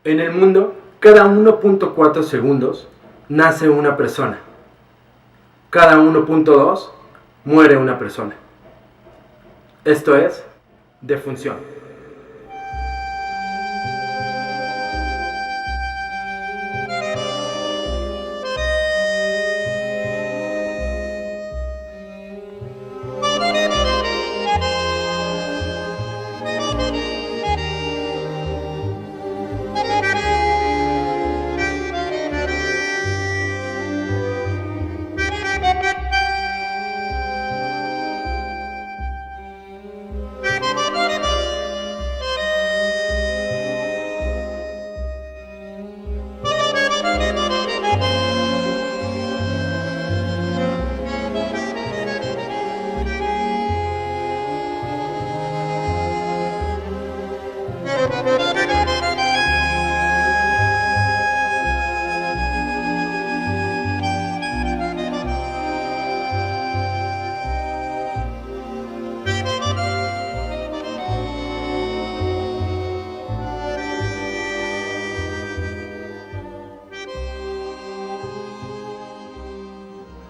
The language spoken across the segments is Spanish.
En el mundo, cada 1.4 segundos nace una persona. Cada 1.2 muere una persona. Esto es defunción.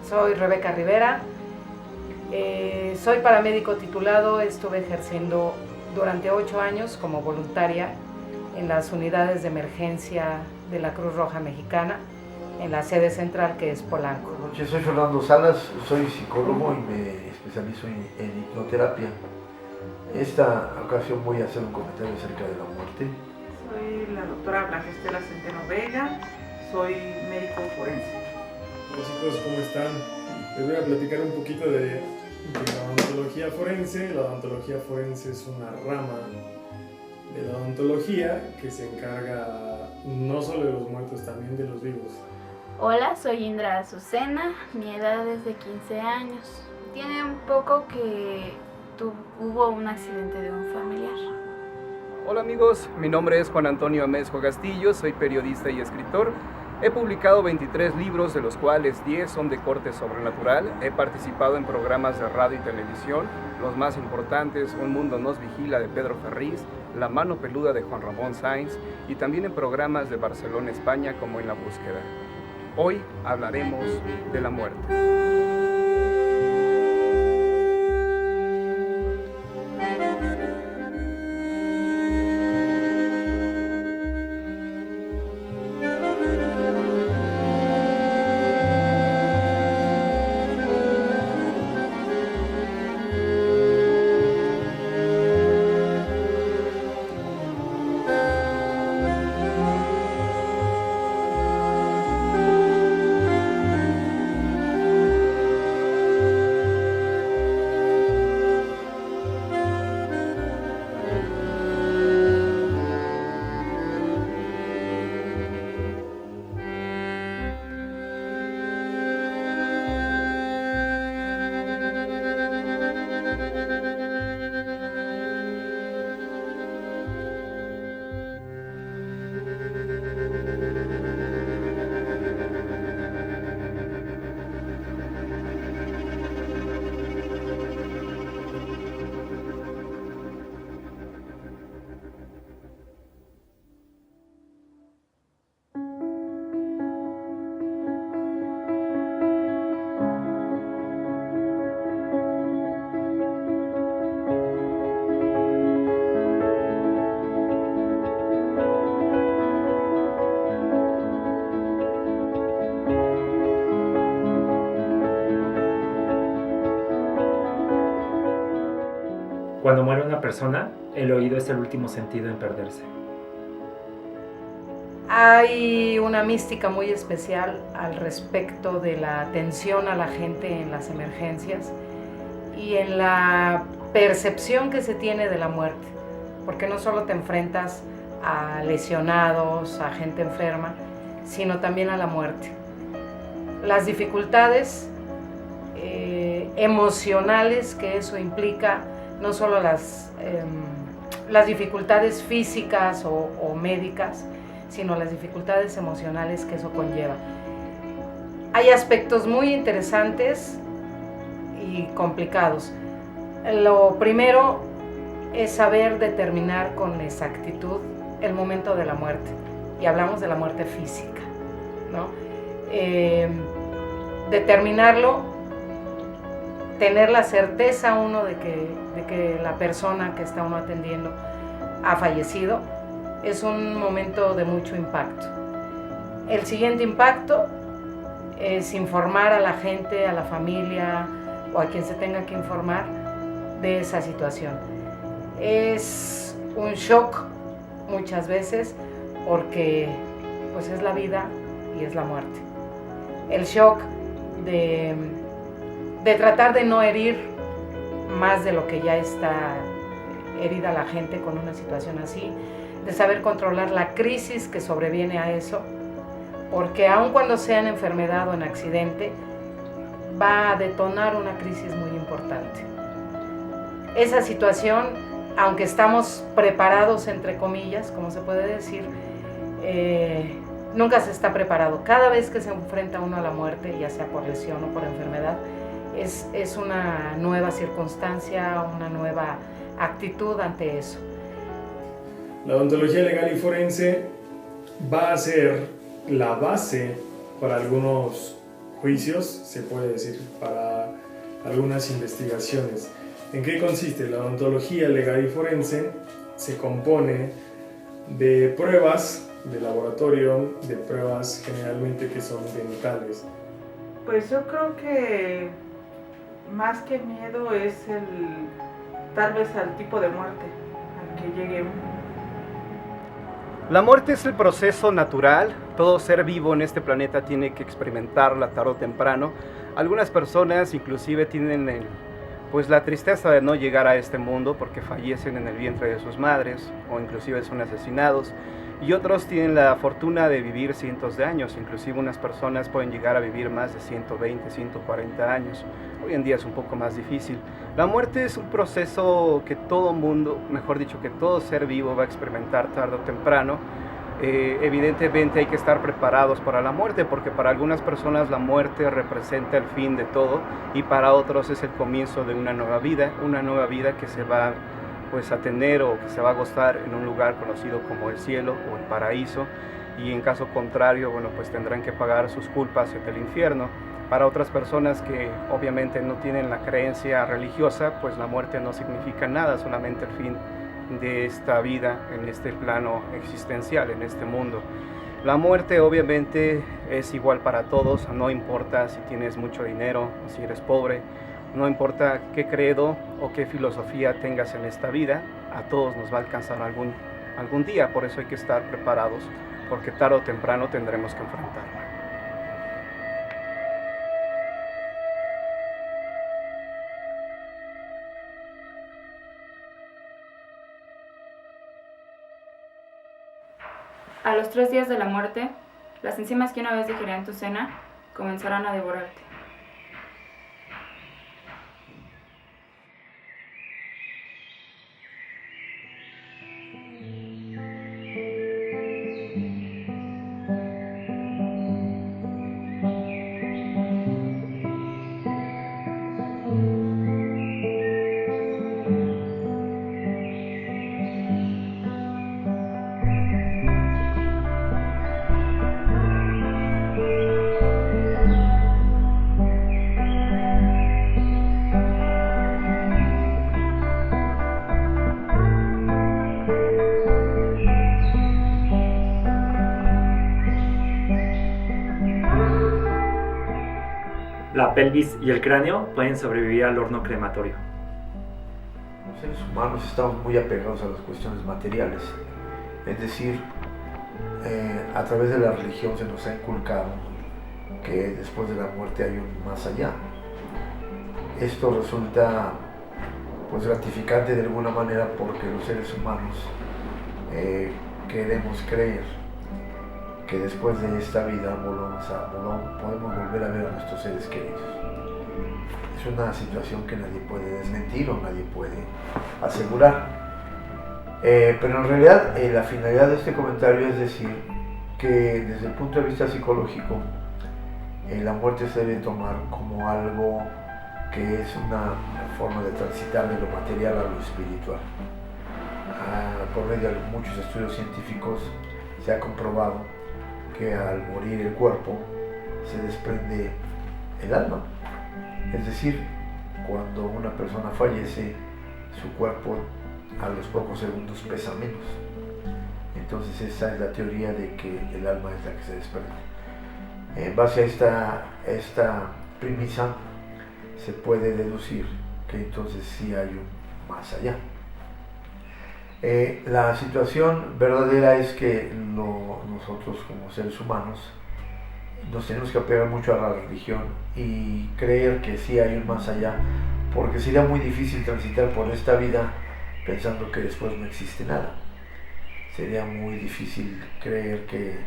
Soy Rebeca Rivera, soy paramédico titulado, estuve ejerciendo durante 8 años como voluntaria en las unidades de emergencia de la Cruz Roja Mexicana, en la sede central que es Polanco. Buenas noches, soy Fernando Salas, soy psicólogo y me especializo en hipnoterapia. Esta ocasión voy a hacer un comentario acerca de la muerte. Soy la doctora Blanca Estela Centeno Vega, soy médico forense. Hola chicos, ¿cómo están? Les voy a platicar un poquito de la odontología forense. La odontología forense es una rama de la odontología que se encarga no solo de los muertos, también de los vivos. Hola, soy Indra Azucena, mi edad es de 15 años. Tiene un poco que hubo un accidente de un familiar. Hola amigos, mi nombre es Juan Antonio Amezco Castillo, soy periodista y escritor. He publicado 23 libros, de los cuales 10 son de corte sobrenatural. He participado en programas de radio y televisión, los más importantes: Un mundo nos vigila, de Pedro Ferriz, La mano peluda, de Juan Ramón Sáenz, y también en programas de Barcelona, España, como En la búsqueda. Hoy hablaremos de la muerte. Cuando muere una persona, el oído es el último sentido en perderse. Hay una mística muy especial al respecto de la atención a la gente en las emergencias y en la percepción que se tiene de la muerte, porque no solo te enfrentas a lesionados, a gente enferma, sino también a la muerte. Las dificultades emocionales que eso implica, no solo las dificultades físicas o médicas, sino las dificultades emocionales que eso conlleva. Hay aspectos muy interesantes y complicados. Lo primero es saber determinar con exactitud el momento de la muerte. y hablamos de la muerte física, ¿no? Determinarlo, tener la certeza uno de que la persona que está uno atendiendo ha fallecido, es un momento de mucho impacto. El siguiente impacto es informar a la gente, a la familia o a quien se tenga que informar de esa situación. Es un shock muchas veces porque pues es la vida y es la muerte. El shock de tratar de no herir más de lo que ya está herida la gente con una situación así, de saber controlar la crisis que sobreviene a eso, porque aun cuando sea en enfermedad o en accidente, va a detonar una crisis muy importante. Esa situación, aunque estamos preparados, entre comillas, como se puede decir, nunca se está preparado. Cada vez que se enfrenta uno a la muerte, ya sea por lesión o por enfermedad, es una nueva circunstancia, una nueva actitud ante eso. La odontología legal y forense va a ser la base para algunos juicios, se puede decir, para algunas investigaciones. ¿En qué consiste? La odontología legal y forense se compone de pruebas de laboratorio, de pruebas generalmente que son dentales. Pues yo creo que más que miedo es tal vez al tipo de muerte al que llegue uno. La muerte es el proceso natural, todo ser vivo en este planeta tiene que experimentarla tarde o temprano. Algunas personas inclusive tienen la tristeza de no llegar a este mundo porque fallecen en el vientre de sus madres o inclusive son asesinados, y otros tienen la fortuna de vivir cientos de años, inclusive unas personas pueden llegar a vivir más de 120, 140 años. Hoy en día es un poco más difícil. La muerte es un proceso que todo mundo, mejor dicho, que todo ser vivo va a experimentar tarde o temprano. Evidentemente hay que estar preparados para la muerte, porque para algunas personas la muerte representa el fin de todo y para otros es el comienzo de una nueva vida que se va a tener o que se va a gozar en un lugar conocido como el cielo o el paraíso, y en caso contrario, pues tendrán que pagar sus culpas en el infierno. Para otras personas que obviamente no tienen la creencia religiosa, pues la muerte no significa nada, solamente el fin de esta vida en este plano existencial, en este mundo. La muerte obviamente es igual para todos, no importa si tienes mucho dinero o si eres pobre, no importa qué credo o qué filosofía tengas en esta vida, a todos nos va a alcanzar algún día, por eso hay que estar preparados, porque tarde o temprano tendremos que enfrentarla. A los 3 días de la muerte, las enzimas que una vez digerían tu cena comenzarán a devorarte. La pelvis y el cráneo pueden sobrevivir al horno crematorio. Los seres humanos estamos muy apegados a las cuestiones materiales, es decir, a través de la religión se nos ha inculcado que después de la muerte hay un más allá. Esto resulta pues gratificante de alguna manera porque los seres humanos queremos creer que después de esta vida podemos volver a ver a nuestros seres queridos. Es una situación que nadie puede desmentir o nadie puede asegurar. Pero en realidad la finalidad de este comentario es decir que desde el punto de vista psicológico la muerte se debe tomar como algo que es una forma de transitar de lo material a lo espiritual. Por medio de muchos estudios científicos se se ha comprobado que al morir el cuerpo se desprende el alma. Es decir, cuando una persona fallece, su cuerpo a los pocos segundos pesa menos. Entonces esa es la teoría de que el alma es la que se desprende. En base a esta premisa se puede deducir que entonces sí hay un más allá. La situación verdadera es que nosotros como seres humanos nos tenemos que apegar mucho a la religión y creer que sí hay un más allá, porque sería muy difícil transitar por esta vida pensando que después no existe nada. Sería muy difícil creer que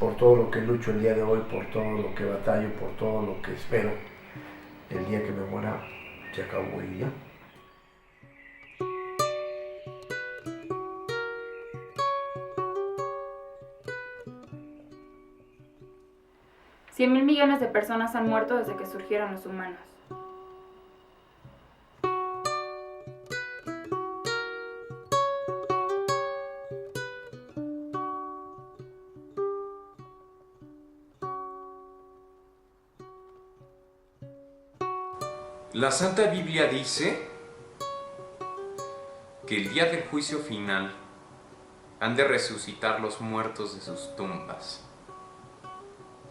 por todo lo que lucho el día de hoy, por todo lo que batallo, por todo lo que espero, el día que me muera se acabó y ya. $100,000 millones de personas han muerto desde que surgieron los humanos. La Santa Biblia dice que el día del juicio final han de resucitar los muertos de sus tumbas.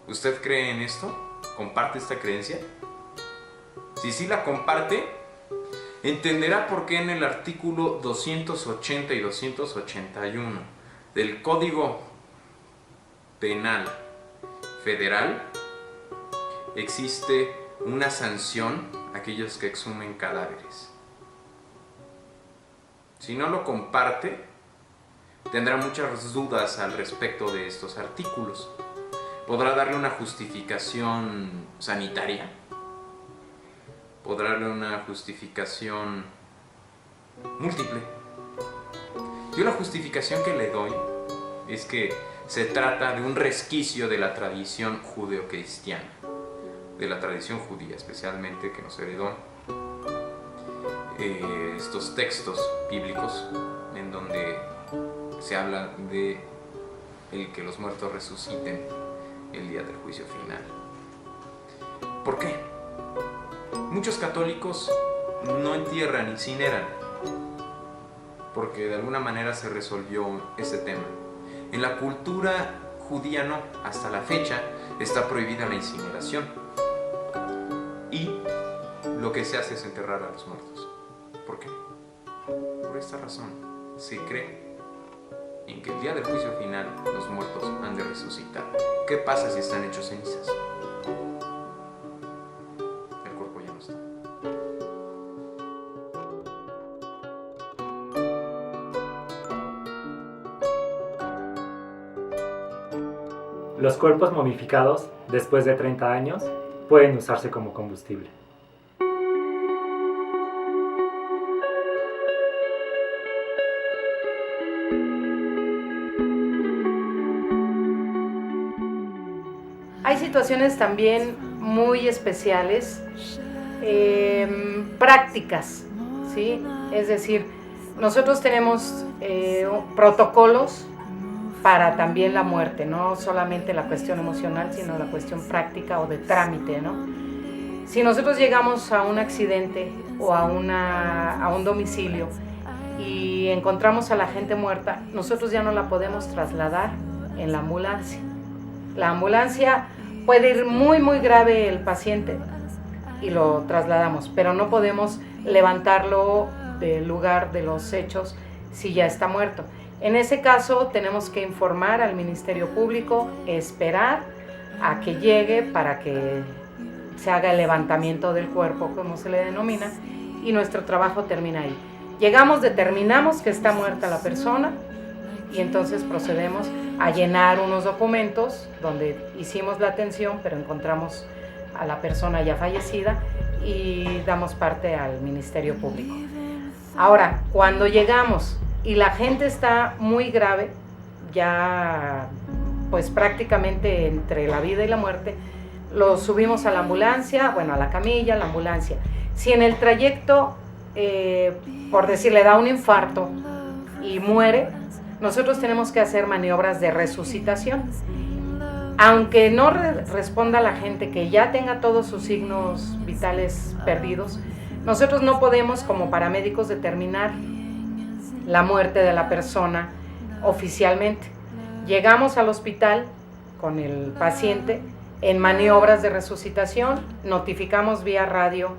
¿Usted cree en esto? ¿Comparte esta creencia? Si sí la comparte, entenderá por qué en el artículo 280 y 281 del Código Penal Federal existe una sanción a aquellos que exhumen cadáveres. Si no lo comparte, tendrá muchas dudas al respecto de estos artículos. Podrá darle una justificación sanitaria, podrá darle una justificación múltiple. Yo la justificación que le doy es que se trata de un resquicio de la tradición judeocristiana, de la tradición judía especialmente, que nos heredó estos textos bíblicos en donde se habla de el que los muertos resuciten el día del juicio final. ¿Por qué? Muchos católicos no entierran, incineran, porque de alguna manera se resolvió ese tema. En la cultura judía no, hasta la fecha está prohibida la incineración y lo que se hace es enterrar a los muertos. ¿Por qué? Por esta razón, se cree en que el día del juicio final los muertos han de resucitar. ¿Qué pasa si están hechos cenizas? El cuerpo ya no está. Los cuerpos momificados, después de 30 años, pueden usarse como combustible. Hay situaciones también muy especiales, prácticas, ¿sí? Es decir, nosotros tenemos protocolos para también la muerte, no solamente la cuestión emocional, sino la cuestión práctica o de trámite, ¿no? Si nosotros llegamos a un accidente o a un domicilio y encontramos a la gente muerta, nosotros ya no la podemos trasladar en la ambulancia. La ambulancia puede ir muy, muy grave el paciente y lo trasladamos, pero no podemos levantarlo del lugar de los hechos si ya está muerto. En ese caso tenemos que informar al Ministerio Público, esperar a que llegue para que se haga el levantamiento del cuerpo, como se le denomina, y nuestro trabajo termina ahí. Llegamos, determinamos que está muerta la persona y entonces procedemos a llenar unos documentos donde hicimos la atención, pero encontramos a la persona ya fallecida y damos parte al Ministerio Público. Ahora, cuando llegamos y la gente está muy grave, ya pues prácticamente entre la vida y la muerte, lo subimos a la ambulancia, bueno, a la camilla, a la ambulancia. Si en el trayecto, por decir, le da un infarto y muere, nosotros tenemos que hacer maniobras de resucitación. Aunque no responda la gente que ya tenga todos sus signos vitales perdidos, nosotros no podemos como paramédicos determinar la muerte de la persona oficialmente. Llegamos al hospital con el paciente en maniobras de resucitación, notificamos vía radio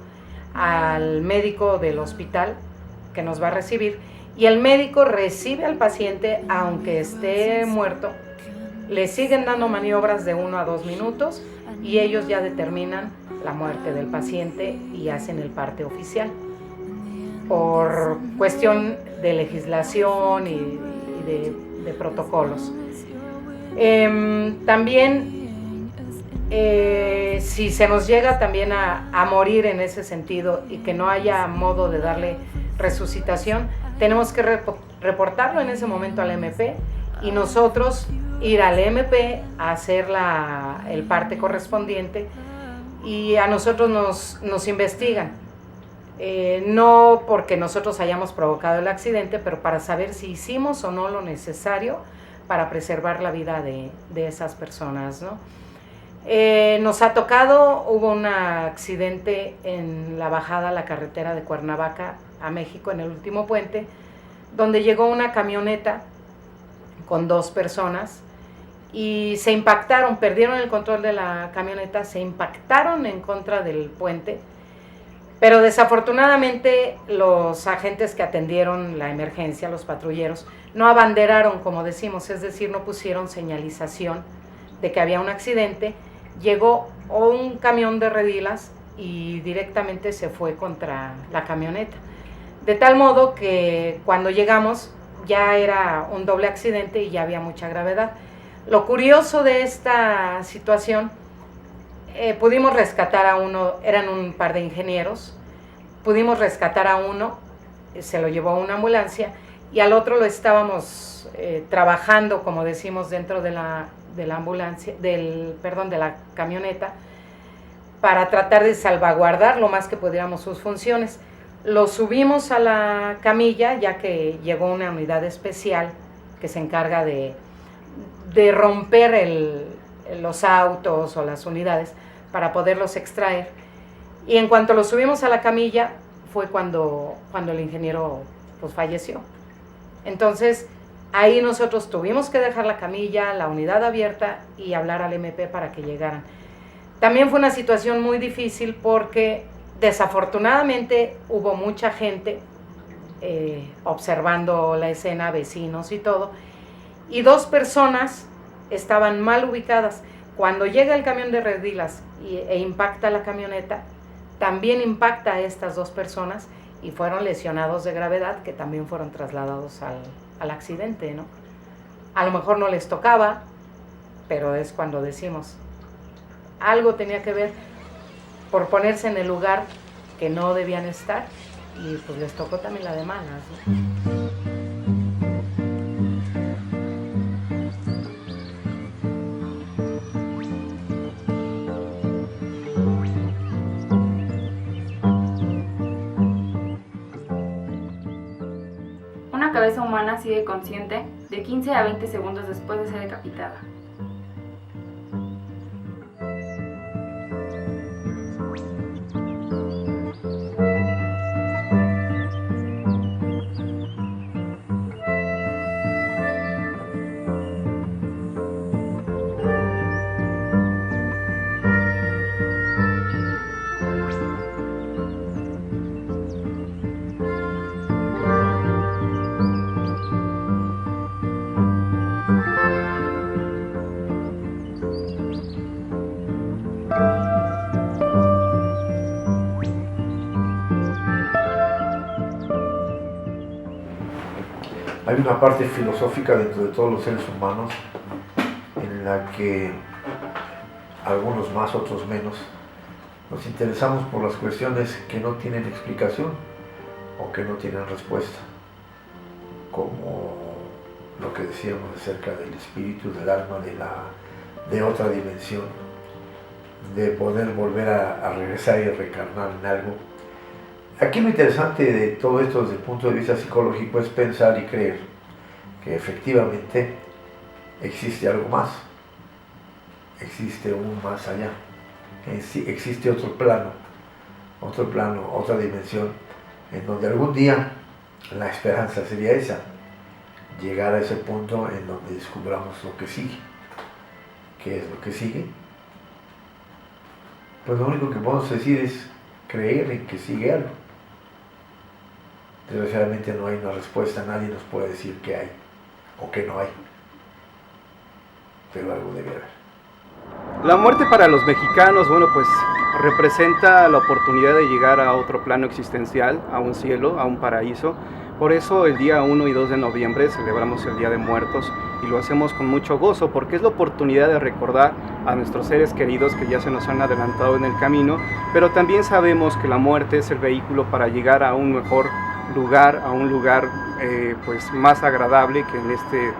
al médico del hospital que nos va a recibir y el médico recibe al paciente aunque esté muerto, le siguen dando maniobras de 1 a 2 minutos y ellos ya determinan la muerte del paciente y hacen el parte oficial. Por cuestión de legislación y de protocolos. También, si se nos llega también a morir en ese sentido y que no haya modo de darle resucitación, tenemos que reportarlo en ese momento al MP y nosotros ir al MP a hacer el parte correspondiente y a nosotros nos investigan. No porque nosotros hayamos provocado el accidente, pero para saber si hicimos o no lo necesario para preservar la vida de esas personas, ¿no? Nos ha tocado, hubo un accidente en la bajada a la carretera de Cuernavaca a México, en el último puente, donde llegó una camioneta con 2 personas y se impactaron, perdieron el control de la camioneta, se impactaron en contra del puente, pero desafortunadamente los agentes que atendieron la emergencia, los patrulleros, no abanderaron, como decimos, es decir, no pusieron señalización de que había un accidente. Llegó un camión de redilas y directamente se fue contra la camioneta. De tal modo que cuando llegamos ya era un doble accidente y ya había mucha gravedad. Lo curioso de esta situación, pudimos rescatar a uno, eran un par de ingenieros, pudimos rescatar a uno, se lo llevó a una ambulancia, y al otro lo estábamos trabajando, como decimos, dentro de la ambulancia, de la camioneta, para tratar de salvaguardar lo más que pudiéramos sus funciones. Lo subimos a la camilla, ya que llegó una unidad especial que se encarga de romper los autos o las unidades para poderlos extraer. Y en cuanto lo subimos a la camilla, fue cuando el ingeniero pues falleció. Entonces, ahí nosotros tuvimos que dejar la camilla, la unidad abierta y hablar al MP para que llegaran. También fue una situación muy difícil porque desafortunadamente hubo mucha gente observando la escena, vecinos y todo, y 2 personas estaban mal ubicadas. Cuando llega el camión de redilas e impacta la camioneta, también impacta a estas 2 personas y fueron lesionados de gravedad, que también fueron trasladados al accidente, ¿no? A lo mejor no les tocaba, pero es cuando decimos, algo tenía que ver por ponerse en el lugar que no debían estar, y pues les tocó también la de malas, ¿no? Una cabeza humana sigue consciente de 15 a 20 segundos después de ser decapitada. Hay una parte filosófica dentro de todos los seres humanos en la que algunos más, otros menos, nos interesamos por las cuestiones que no tienen explicación o que no tienen respuesta, como lo que decíamos acerca del espíritu, del alma, de otra dimensión, de poder volver a regresar y reencarnar en algo. Aquí lo interesante de todo esto desde el punto de vista psicológico es pensar y creer que efectivamente existe algo más, existe un más allá, existe otro plano, otra dimensión, en donde algún día la esperanza sería esa, llegar a ese punto en donde descubramos lo que sigue. ¿Qué es lo que sigue? Pues lo único que podemos decir es creer en que sigue algo. Desgraciadamente no hay una respuesta, nadie nos puede decir qué hay o qué no hay, pero algo debe haber. La muerte para los mexicanos, bueno, pues representa la oportunidad de llegar a otro plano existencial, a un cielo, a un paraíso. Por eso el día 1 y 2 de noviembre celebramos el Día de Muertos y lo hacemos con mucho gozo porque es la oportunidad de recordar a nuestros seres queridos que ya se nos han adelantado en el camino, pero también sabemos que la muerte es el vehículo para llegar a un mejor lugar, a un lugar pues más agradable que en este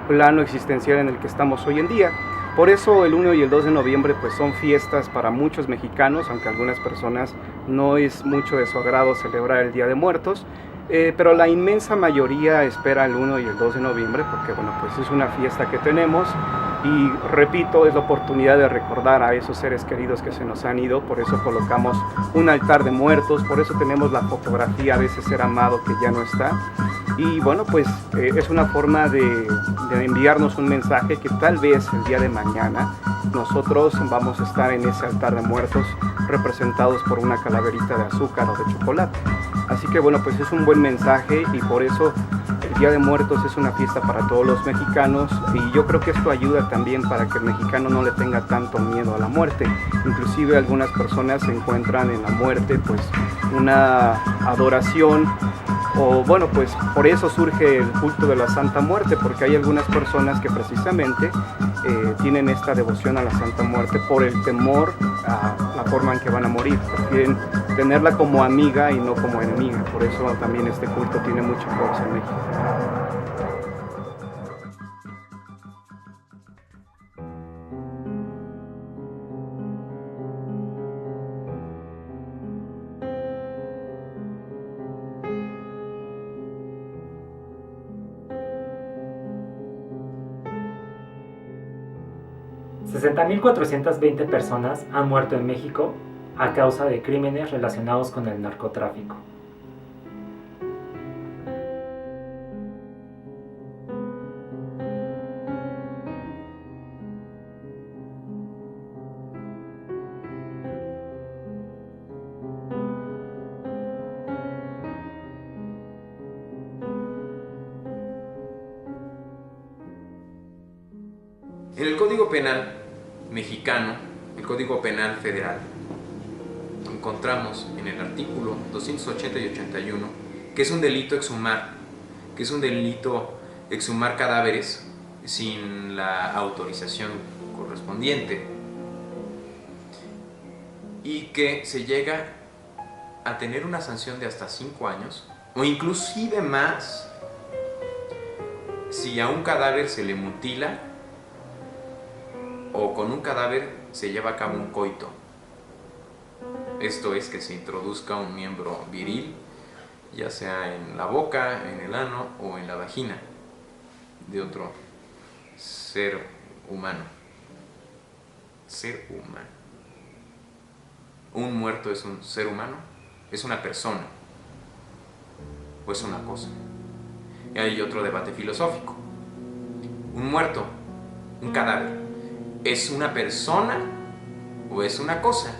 plano existencial en el que estamos hoy en día. Por eso el 1 y el 2 de noviembre pues son fiestas para muchos mexicanos, aunque a algunas personas no es mucho de su agrado celebrar el Día de Muertos. Pero la inmensa mayoría espera el 1 y el 2 de noviembre porque bueno, pues es una fiesta que tenemos y repito, es la oportunidad de recordar a esos seres queridos que se nos han ido, por eso colocamos un altar de muertos, por eso tenemos la fotografía de ese ser amado que ya no está y bueno, pues es una forma de enviarnos un mensaje que tal vez el día de mañana nosotros vamos a estar en ese altar de muertos representados por una calaverita de azúcar o de chocolate. Así que bueno, pues es un buen mensaje y por eso el Día de Muertos es una fiesta para todos los mexicanos y yo creo que esto ayuda también para que el mexicano no le tenga tanto miedo a la muerte. Inclusive algunas personas encuentran en la muerte pues una adoración o bueno, pues por eso surge el culto de la Santa Muerte, porque hay algunas personas que precisamente tienen esta devoción a la Santa Muerte por el temor a la forma en que van a morir, prefieren tenerla como amiga y no como enemiga, por eso también este culto tiene mucha fuerza en México. $60,420 personas han muerto en México a causa de crímenes relacionados con el narcotráfico. En el Código Penal mexicano, el Código Penal Federal, encontramos en el artículo 280 y 81 que es un delito exhumar cadáveres sin la autorización correspondiente y que se llega a tener una sanción de hasta 5 años o inclusive más si a un cadáver se le mutila o con un cadáver se lleva a cabo un coito. Esto es que se introduzca un miembro viril, ya sea en la boca, en el ano o en la vagina de otro ser humano. Ser humano. ¿Un muerto es un ser humano? ¿Es una persona? ¿O es una cosa? Y hay otro debate filosófico. ¿Un muerto, un cadáver, es una persona o es una cosa?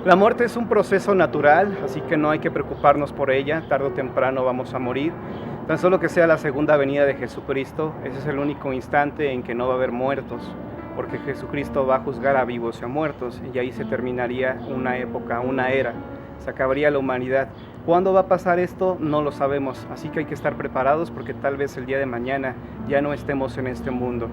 La muerte es un proceso natural, así que no hay que preocuparnos por ella, tarde o temprano vamos a morir. Tan solo que sea la segunda venida de Jesucristo, ese es el único instante en que no va a haber muertos, porque Jesucristo va a juzgar a vivos y a muertos, y ahí se terminaría una época, una era, se acabaría la humanidad. ¿Cuándo va a pasar esto? No lo sabemos, así que hay que estar preparados porque tal vez el día de mañana ya no estemos en este mundo.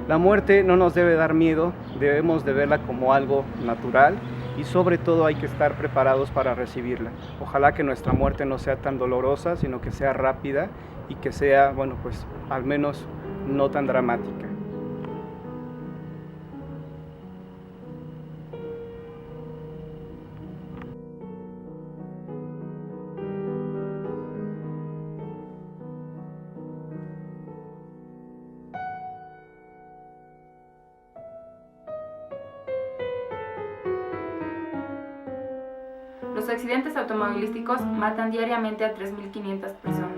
La muerte no nos debe dar miedo, debemos de verla como algo natural y sobre todo hay que estar preparados para recibirla. Ojalá que nuestra muerte no sea tan dolorosa, sino que sea rápida y que sea, bueno, pues al menos no tan dramática. Los accidentes automovilísticos matan diariamente a 3.500 personas.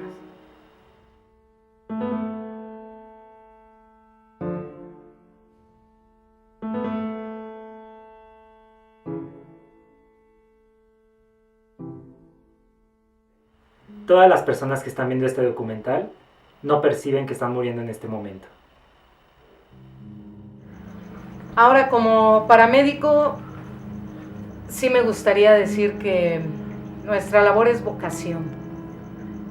Todas las personas que están viendo este documental no perciben que están muriendo en este momento. Ahora, como paramédico, sí me gustaría decir que nuestra labor es vocación.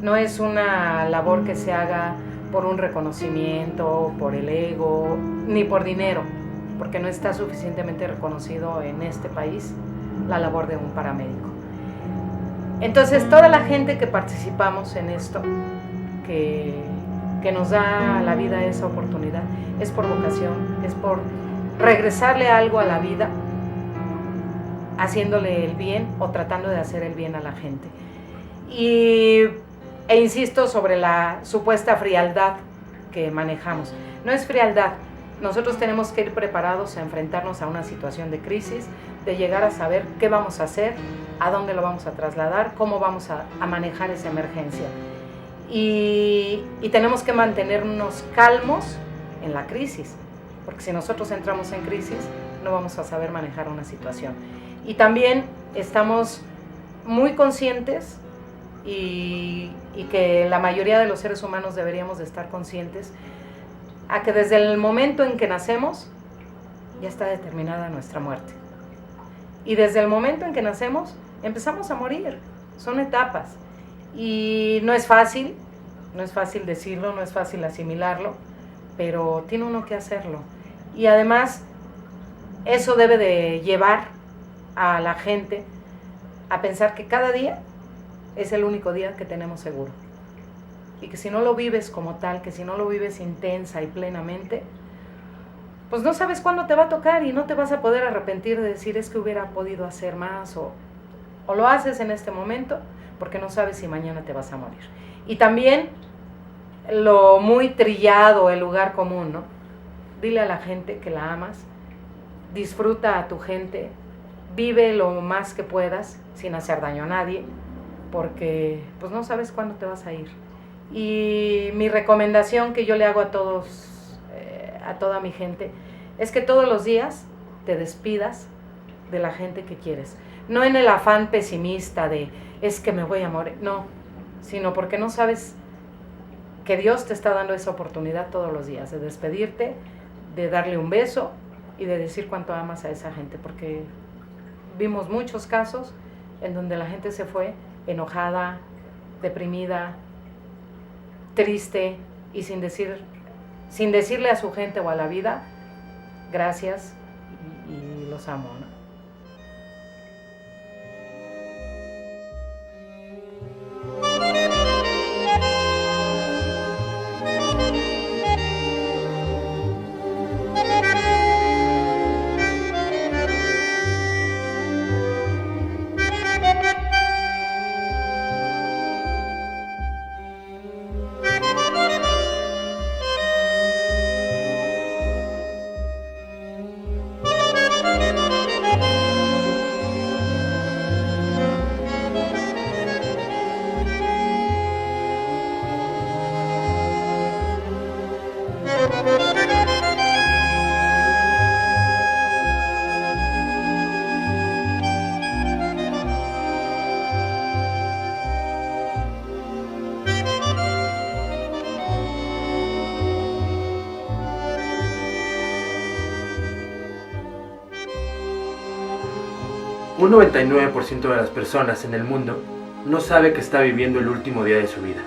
No es una labor que se haga por un reconocimiento, por el ego, ni por dinero, porque no está suficientemente reconocido en este país la labor de un paramédico. Entonces, toda la gente que participamos en esto, que nos da la vida esa oportunidad, es por vocación, es por regresarle algo a la vida, haciéndole el bien o tratando de hacer el bien a la gente. E insisto sobre la supuesta frialdad que manejamos. No es frialdad. Nosotros tenemos que ir preparados a enfrentarnos a una situación de crisis, de llegar a saber qué vamos a hacer, a dónde lo vamos a trasladar, cómo vamos a manejar esa emergencia. Y tenemos que mantenernos calmos en la crisis, porque si nosotros entramos en crisis, no vamos a saber manejar una situación. Y también estamos muy conscientes, y que la mayoría de los seres humanos deberíamos de estar conscientes, a que desde el momento en que nacemos, ya está determinada nuestra muerte. Y desde el momento en que nacemos, empezamos a morir. Son etapas. Y no es fácil decirlo, no es fácil asimilarlo, pero tiene uno que hacerlo. Y además, eso debe de llevar a la gente a pensar que cada día es el único día que tenemos seguro. Y que si no lo vives como tal, que si no lo vives intensa y plenamente, pues no sabes cuándo te va a tocar y no te vas a poder arrepentir de decir es que hubiera podido hacer más, o lo haces en este momento porque no sabes si mañana te vas a morir. Y también lo muy trillado, el lugar común, ¿no? Dile a la gente que la amas, disfruta a tu gente, vive lo más que puedas sin hacer daño a nadie, porque pues no sabes cuándo te vas a ir. Y mi recomendación que yo le hago a todos, a toda mi gente, es que todos los días te despidas de la gente que quieres. No en el afán pesimista de, es que me voy a morir, no, sino porque no sabes que Dios te está dando esa oportunidad todos los días de despedirte, de darle un beso y de decir cuánto amas a esa gente, porque vimos muchos casos en donde la gente se fue enojada, deprimida, triste y sin decirle a su gente o a la vida gracias y los amo, ¿no? Un 99% de las personas en el mundo no sabe que está viviendo el último día de su vida.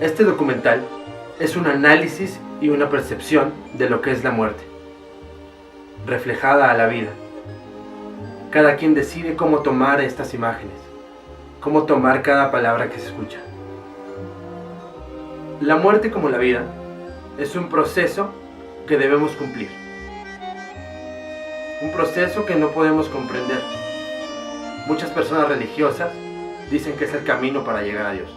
Este documental es un análisis y una percepción de lo que es la muerte, reflejada a la vida. Cada quien decide cómo tomar estas imágenes, cómo tomar cada palabra que se escucha. La muerte, como la vida, es un proceso que debemos cumplir. Un proceso que no podemos comprender. Muchas personas religiosas dicen que es el camino para llegar a Dios.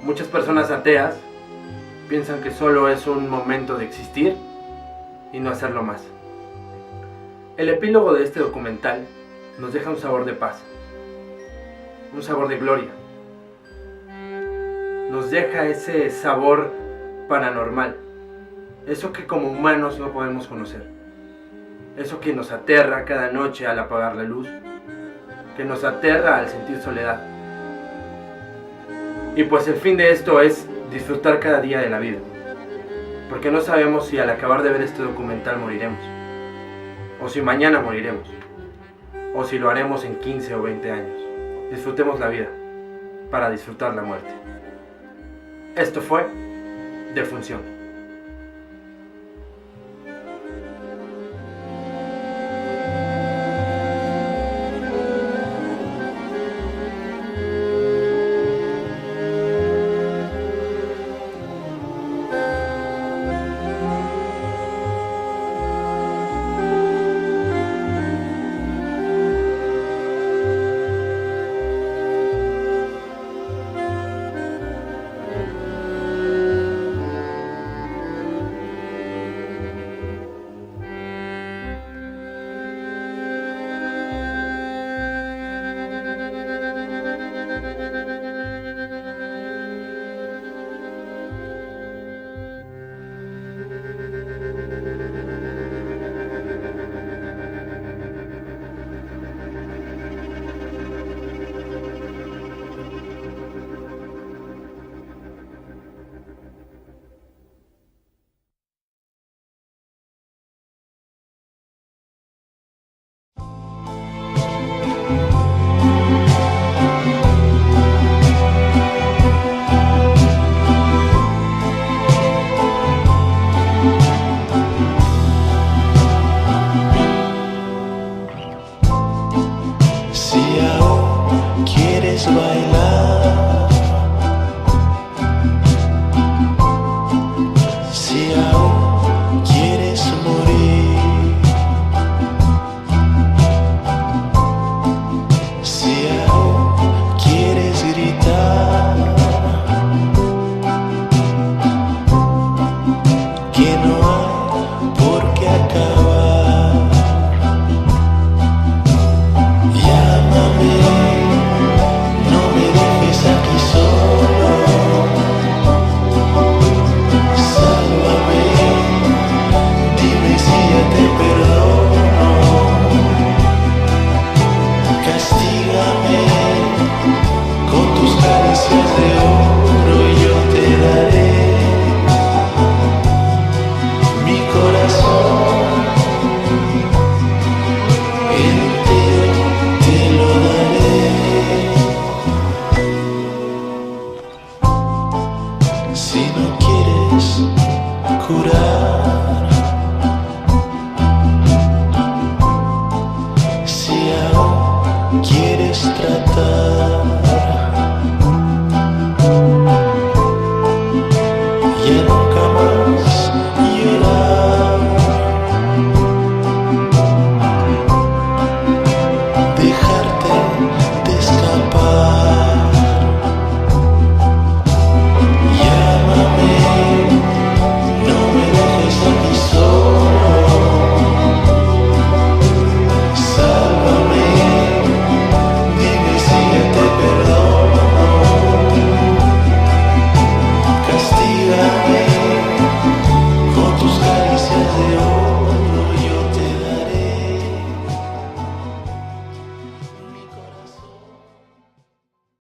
Muchas personas ateas piensan que solo es un momento de existir y no hacerlo más. El epílogo de este documental nos deja un sabor de paz, un sabor de gloria. Nos deja ese sabor paranormal, eso que como humanos no podemos conocer, eso que nos aterra cada noche al apagar la luz, que nos aterra al sentir soledad. Y pues el fin de esto es disfrutar cada día de la vida, porque no sabemos si al acabar de ver este documental moriremos, o si mañana moriremos, o si lo haremos en 15 o 20 años. Disfrutemos la vida para disfrutar la muerte. Esto fue Defunción.